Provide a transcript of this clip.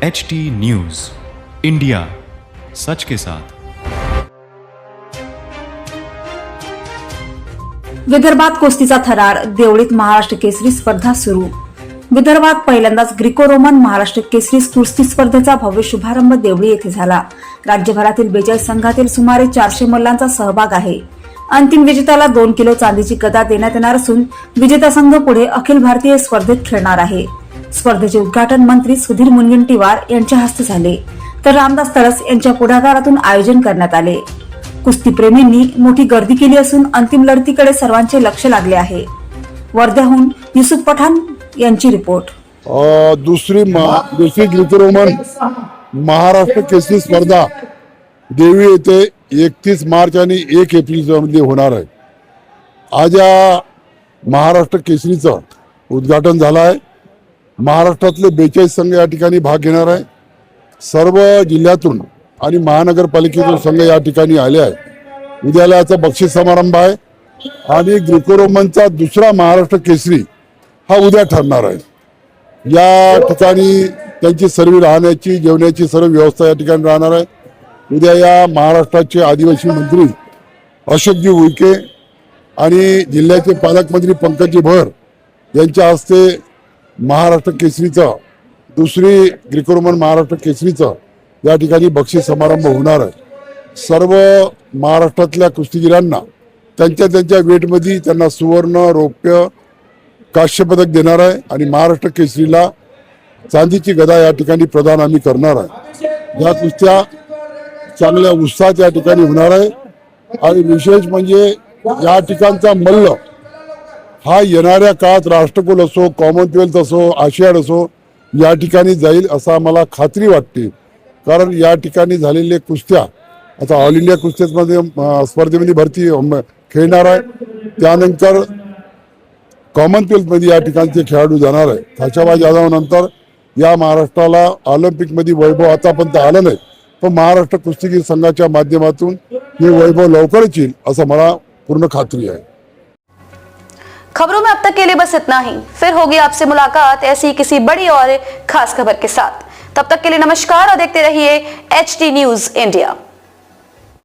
HT news India, सच के साथ। विदर्भात कुस्तीचा थरार, देवळीत महाराष्ट्र केसरी स्पर्धा सुरू। विदर्भात पहिल्यांदाच ग्रीको रोमन महाराष्ट्र केसरी कुस्ती स्पर्धेचा भव्य शुभारंभ देवळी येथे झाला। राज्यभरातील 42 संघातील सुमारे 400 मल्लांचा सहभाग आहे। अंतिम विजेत्याला 2 किलो चांदीची गदा देण्यात येणार असून विजेता संघ पुढे अखिल भारतीय स्पर्धेत खेळणार आहे। स्पर्धेचे उद्घाटन मंत्री सुधीर मुनगंटीवार यांच्या हस्ते झाले, तर रामदास तडस यांच्या पुढाकारातून आयोजन करण्यात आले। कुस्तीप्रेमींनी मोठी गर्दी केली असून अंतिम लढतीकडे सर्वांचे लक्ष लागले आहे। वर्ध्याहून युसुफ पठाण यांची रिपोर्ट। दुसरी ग्रीको रोमन महाराष्ट्र केसरी स्पर्धा देवी येथे 31 मार्च आणि 1 एप्रिल मध्ये होणार आहे। आज या महाराष्ट्र केसरीचं उद्घाटन झालं आहे। महाराष्ट्रातले 42 संघ या ठिकाणी भाग घेणार आहे। सर्व जिल्ह्यातून आणि महानगरपालिकेचे संघ या ठिकाणी आले आहे। उद्याला याचा बक्षीस समारंभ आहे आणि ग्रीको रोमनचा दुसरा महाराष्ट्र केसरी हा उद्या ठरणार आहे। या ठिकाणी त्यांची सर्व राहण्याची जेवणाची सर्व व्यवस्था या ठिकाणी राहणार आहे। उद्या या महाराष्ट्राचे आदिवासी मंत्री अशोकजी उईके आणि जिल्ह्याचे पालकमंत्री पंकजी भर यांच्या हस्ते महाराष्ट्र केसरीचं दुसरी ग्रीको रोमन महाराष्ट्र केसरीचं या ठिकाणी बक्षीस समारंभ होणार आहे। सर्व महाराष्ट्रातल्या कुस्तीगीरांना त्यांच्या वेटमध्ये त्यांना सुवर्ण, रौप्य, कांस्य पदक देणार आहे आणि महाराष्ट्र केसरीला चांदीची गदा या ठिकाणी प्रदान आम्ही करणार आहे। या कुस्त्या चांगल्या उत्साहात या ठिकाणी होणार आहे आणि विशेष म्हणजे या ठिकाणचा मल्ल हा येणाऱ्या काळात राष्ट्रकुल असो, कॉमनवेल्थ असो, आशियाड असो या ठिकाणी जाईल असं आम्हाला खात्री वाटते। कारण या ठिकाणी झालेले कुस्त्या आता ऑल इंडिया कुस्त्यामध्ये स्पर्धेमध्ये भरती खेळणार आहे। त्यानंतर कॉमनवेल्थमध्ये या ठिकाणचे खेळाडू जाणार आहे। खाशाबा जाधव नंतर या महाराष्ट्राला ऑलिम्पिकमध्ये वैभव आतापर्यंत आलं नाही, पण महाराष्ट्र कुस्तीगीर संघाच्या माध्यमातून हे वैभव लवकरच येईल असं मला पूर्ण खात्री है। खबरों में अब तक के लिए बस इतना ही। फिर होगी आपसे मुलाकात ऐसी किसी बड़ी और खास खबर के साथ। तब तक के लिए नमस्कार और देखते रहिए HT न्यूज इंडिया।